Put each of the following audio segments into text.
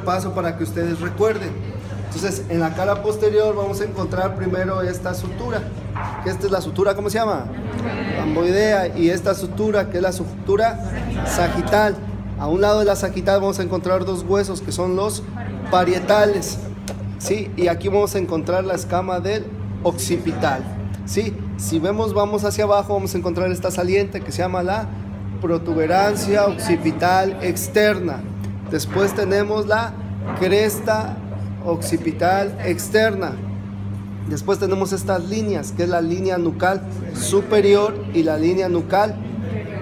repaso para que ustedes recuerden. Entonces, en la cara posterior vamos a encontrar primero esta sutura, que esta es la sutura, ¿cómo se llama? Lamboidea, y esta sutura, que es la sutura sagital. A un lado de la sagital vamos a encontrar dos huesos, que son los parietales, ¿sí? Y aquí vamos a encontrar la escama del occipital, ¿sí? Si vemos, vamos hacia abajo, vamos a encontrar esta saliente que se llama la protuberancia occipital externa. Después tenemos la cresta occipital externa. Después tenemos estas líneas, que es la línea nucal superior y la línea nucal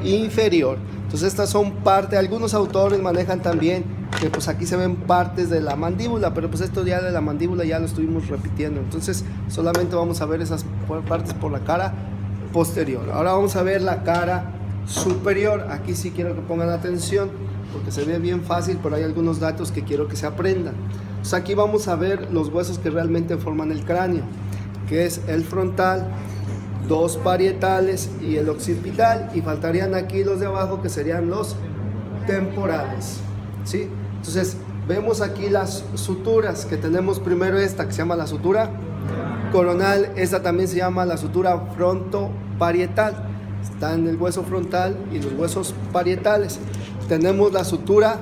inferior. Entonces estas son parte, algunos autores manejan también que pues aquí se ven partes de la mandíbula, pero pues esto ya de la mandíbula ya lo estuvimos repitiendo. Entonces solamente vamos a ver esas partes por la cara posterior. Ahora vamos a ver la cara superior. Aquí sí quiero que pongan atención porque se ve bien fácil, pero hay algunos datos que quiero que se aprendan. Entonces aquí vamos a ver los huesos que realmente forman el cráneo, que es el frontal, dos parietales y el occipital, y faltarían aquí los de abajo que serían los temporales, ¿sí? Entonces vemos aquí las suturas que tenemos. Primero esta que se llama la sutura coronal, esta también se llama la sutura frontoparietal, está en el hueso frontal y los huesos parietales. Tenemos la sutura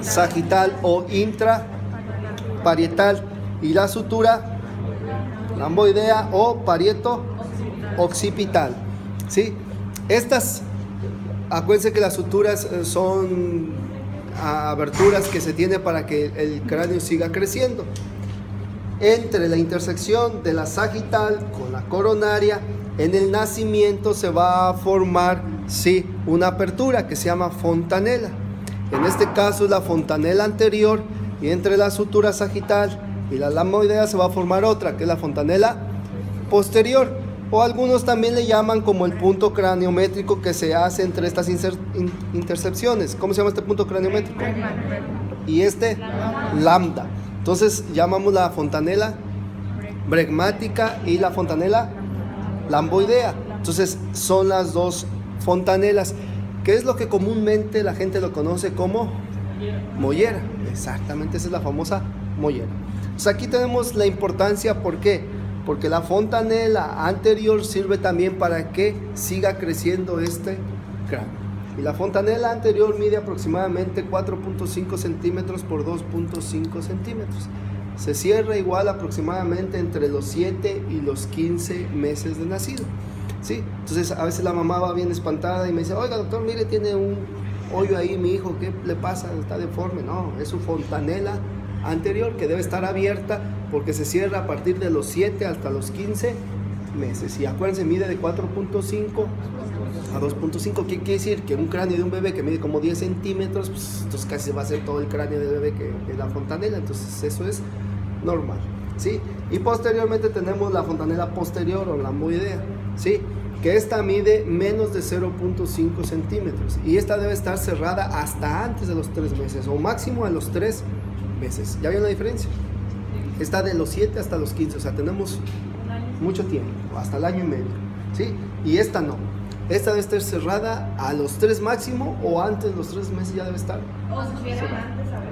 sagital o intraparietal y la sutura lamboidea o parieto occipital, ¿sí? Estas, acuérdense que las suturas son aberturas que se tiene para que el cráneo siga creciendo. Entre la intersección de la sagital con la coronaria, en el nacimiento se va a formar, sí, una apertura que se llama fontanela. En este caso es la fontanela anterior, y entre la sutura sagital y la lamboidea se va a formar otra, que es la fontanela posterior, o algunos también le llaman como el punto craniométrico que se hace entre estas intercepciones. ¿Cómo se llama este punto craniométrico? Y este, lambda. Entonces llamamos la fontanela bregmática y la fontanela lamboidea. Entonces son las dos fontanelas, que es lo que comúnmente la gente lo conoce como mollera. Exactamente, esa es la famosa mollera. Entonces aquí tenemos la importancia, ¿por qué? Porque la fontanela anterior sirve también para que siga creciendo este cráneo. Y la fontanela anterior mide aproximadamente 4.5 centímetros por 2.5 centímetros. Se cierra igual aproximadamente entre los 7 y los 15 meses de nacido, ¿sí? Entonces a veces la mamá va bien espantada y me dice: oiga doctor, mire, tiene un hoyo ahí mi hijo, ¿qué le pasa? Está deforme. No, es su fontanela anterior que debe estar abierta porque se cierra a partir de los 7 hasta los 15 meses. Y acuérdense, mide de 4.5 a 2.5. ¿Qué quiere decir? Que un cráneo de un bebé que mide como 10 centímetros, pues entonces casi va a ser todo el cráneo del bebé que es la fontanela. Entonces eso es normal, ¿sí? Y posteriormente tenemos la fontanela posterior o lamboidea, ¿sí? Que esta mide menos de 0.5 centímetros y esta debe estar cerrada hasta antes de los 3 meses o máximo a los 3 meses. ¿Ya vieron la diferencia? Está de los 7 hasta los 15, o sea, tenemos mucho tiempo, hasta el año y medio, ¿sí? Y esta no. Esta debe estar cerrada a los 3 máximo o antes de los 3 meses ya debe estar.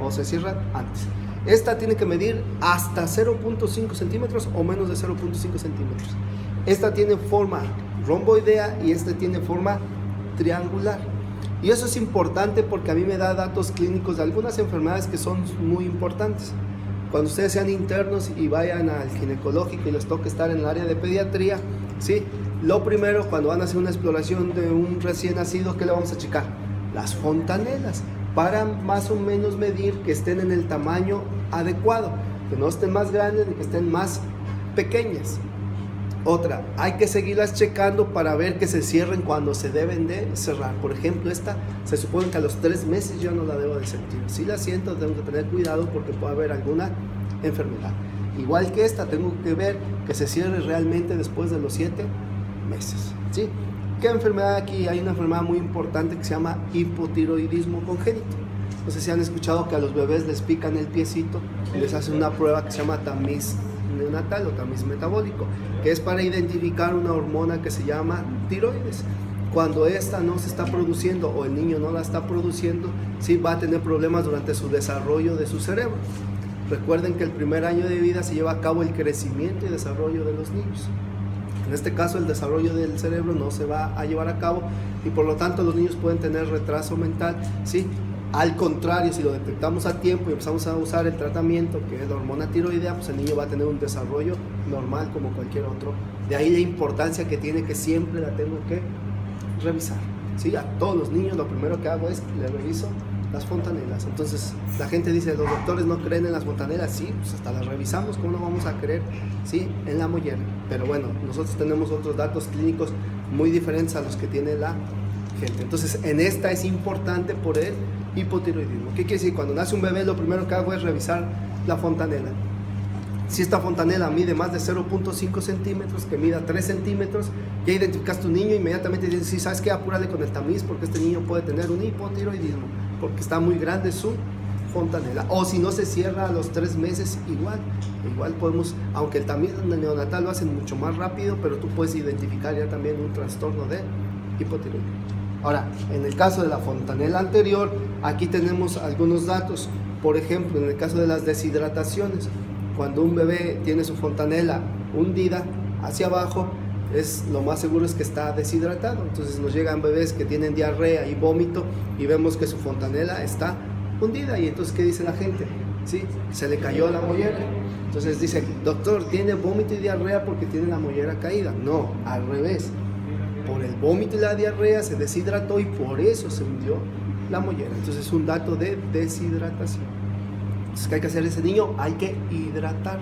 O se cierra antes. Esta tiene que medir hasta 0.5 centímetros o menos de 0.5 centímetros. Esta tiene forma romboidea y esta tiene forma triangular. Y eso es importante porque a mí me da datos clínicos de algunas enfermedades que son muy importantes. Cuando ustedes sean internos y vayan al ginecológico y les toque estar en el área de pediatría, ¿sí? Lo primero, cuando van a hacer una exploración de un recién nacido, ¿qué le vamos a checar? Las fontanelas, para más o menos medir que estén en el tamaño adecuado, que no estén más grandes ni que estén más pequeñas. Otra, hay que seguirlas checando para ver que se cierren cuando se deben de cerrar. Por ejemplo, esta se supone que a los 3 meses yo no la debo de sentir. Si la siento, tengo que tener cuidado porque puede haber alguna enfermedad. Igual que esta, tengo que ver que se cierre realmente después de los 7 meses, ¿sí? ¿Qué enfermedad aquí? Hay una enfermedad muy importante que se llama hipotiroidismo congénito. No sé si han escuchado que a los bebés les pican el piecito y les hacen una prueba que se llama tamiz neonatal o tamiz metabólico, que es para identificar una hormona que se llama tiroides. Cuando esta no se está produciendo o el niño no la está produciendo, sí va a tener problemas durante su desarrollo de su cerebro. Recuerden que el primer año de vida se lleva a cabo el crecimiento y desarrollo de los niños. En este caso, el desarrollo del cerebro no se va a llevar a cabo y por lo tanto los niños pueden tener retraso mental, ¿sí? Al contrario, si lo detectamos a tiempo y empezamos a usar el tratamiento, que es la hormona tiroidea, pues el niño va a tener un desarrollo normal como cualquier otro. De ahí la importancia que tiene, que siempre la tengo que revisar, ¿sí? A todos los niños lo primero que hago es le reviso las fontanelas. Entonces la gente dice, los doctores no creen en las fontanelas. Sí, pues hasta las revisamos, ¿cómo no vamos a creer? Sí, en la mollera. Pero bueno, nosotros tenemos otros datos clínicos muy diferentes a los que tiene la gente. Entonces en esta es importante por el hipotiroidismo. ¿Qué quiere decir? Cuando nace un bebé lo primero que hago es revisar la fontanela. Si esta fontanela mide más de 0.5 centímetros, que mida 3 centímetros, ya identificaste tu niño, inmediatamente dices, sí, ¿sabes qué? Apúrale con el tamiz porque este niño puede tener un hipotiroidismo, porque está muy grande su fontanela. O si no se cierra a los 3 meses, igual podemos, aunque el tamiz neonatal lo hacen mucho más rápido, pero tú puedes identificar ya también un trastorno de hipotiroidismo. Ahora, en el caso de la fontanela anterior, aquí tenemos algunos datos. Por ejemplo, en el caso de las deshidrataciones, cuando un bebé tiene su fontanela hundida hacia abajo, lo más seguro es que está deshidratado. Entonces nos llegan bebés que tienen diarrea y vómito y vemos que su fontanela está hundida. Y entonces, ¿qué dice la gente? ¿Sí? Se le cayó la mollera. Entonces dice, doctor, ¿tiene vómito y diarrea porque tiene la mollera caída? No, al revés. Por el vómito y la diarrea se deshidrató y por eso se hundió la mollera. Entonces es un dato de deshidratación. Entonces, ¿qué hay que hacer ese niño? Hay que hidratar,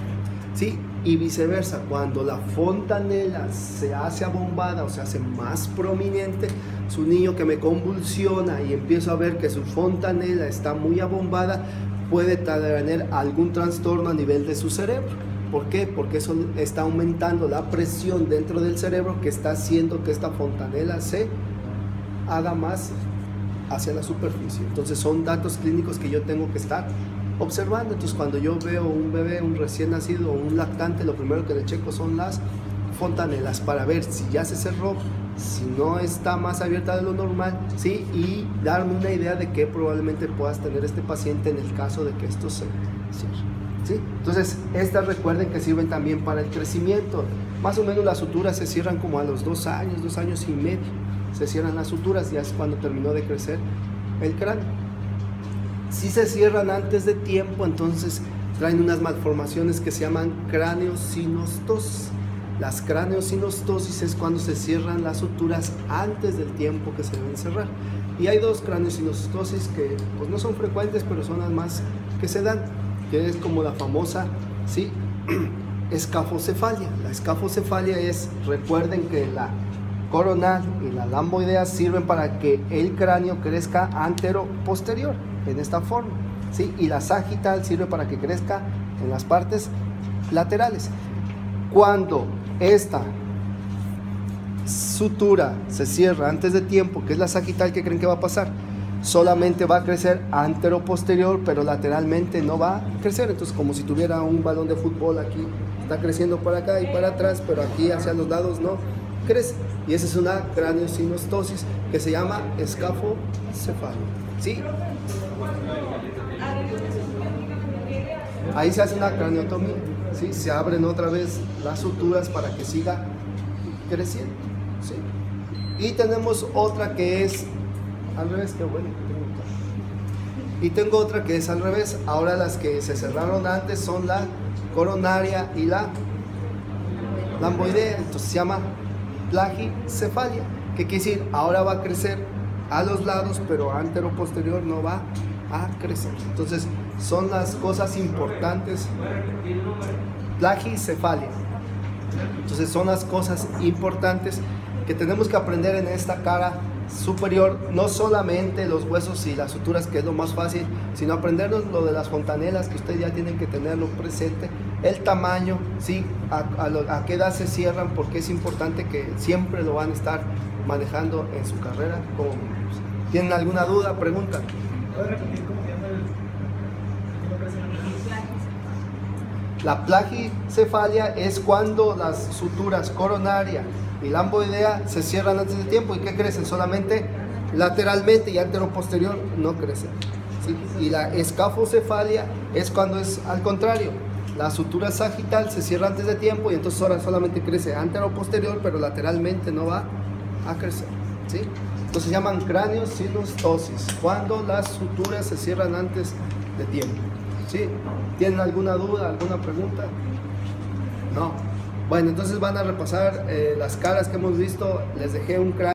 ¿sí? Y viceversa, cuando la fontanela se hace abombada o se hace más prominente, su niño que me convulsiona y empiezo a ver que su fontanela está muy abombada, puede tener algún trastorno a nivel de su cerebro. ¿Por qué? Porque eso está aumentando la presión dentro del cerebro que está haciendo que esta fontanela se haga más hacia la superficie. Entonces son datos clínicos que yo tengo que estar observando. Entonces cuando yo veo un bebé, un recién nacido o un lactante, lo primero que le checo son las fontanelas para ver si ya se cerró, si no está más abierta de lo normal, ¿sí? Y darme una idea de qué probablemente puedas tener este paciente en el caso de que esto se cierre, ¿sí? Entonces estas recuerden que sirven también para el crecimiento. Más o menos las suturas se cierran como a los 2 años, 2 años y medio se cierran las suturas, ya es cuando terminó de crecer el cráneo. Si se cierran antes de tiempo, entonces traen unas malformaciones que se llaman craneosinostosis. Las craneosinostosis es cuando se cierran las suturas antes del tiempo que se deben cerrar. Y hay 2 craneosinostosis que pues, no son frecuentes, pero son las más que se dan, que es como la famosa, ¿sí? Escafocefalia. La escafocefalia es, recuerden que la coronal y la lamboidea sirven para que el cráneo crezca antero-posterior, en esta forma, ¿sí? Y la sagital sirve para que crezca en las partes laterales. Cuando esta sutura se cierra antes de tiempo, que es la sagital, ¿qué creen que va a pasar? Solamente va a crecer antero-posterior, pero lateralmente no va a crecer. Entonces, como si tuviera un balón de fútbol aquí, está creciendo para acá y para atrás, pero aquí hacia los lados no crece. Y esa es una craneosinostosis que se llama escafocefalia, ¿sí? Ahí se hace una craniotomía, ¿sí? Se abren otra vez las suturas para que siga creciendo, ¿sí? Y tenemos otra que es al revés, qué bueno. Y tengo otra que es al revés. Ahora las que se cerraron antes son la coronaria y la lamboidea. Entonces se llama plagicefalia, que quiere decir ahora va a crecer a los lados, pero antero-posterior no va a crecer. Entonces son las cosas importantes. Plagicefalia. Entonces son las cosas importantes que tenemos que aprender en esta cara superior, no solamente los huesos y las suturas, que es lo más fácil, sino aprendernos lo de las fontanelas, que ustedes ya tienen que tenerlo presente, el tamaño, ¿sí? A qué edad se cierran, porque es importante que siempre lo van a estar manejando en su carrera como médicos. ¿Tienen alguna duda? Pregunta. ¿Puedes repetir cómo se llama la plagicefalia? Es cuando las suturas coronaria y lamboidea se cierran antes de tiempo. ¿Y qué crecen? Solamente lateralmente, y anteroposterior no crecen, ¿sí? Y la escafocefalia es cuando es al contrario. La sutura sagital se cierra antes de tiempo y entonces ahora solamente crece anteroposterior, pero lateralmente no va a crecer, ¿sí? Entonces se llaman craniosynostosis, cuando las suturas se cierran antes de tiempo, ¿sí? ¿Tienen alguna duda, alguna pregunta? No. Bueno, entonces van a repasar las caras que hemos visto. Les dejé un cráneo.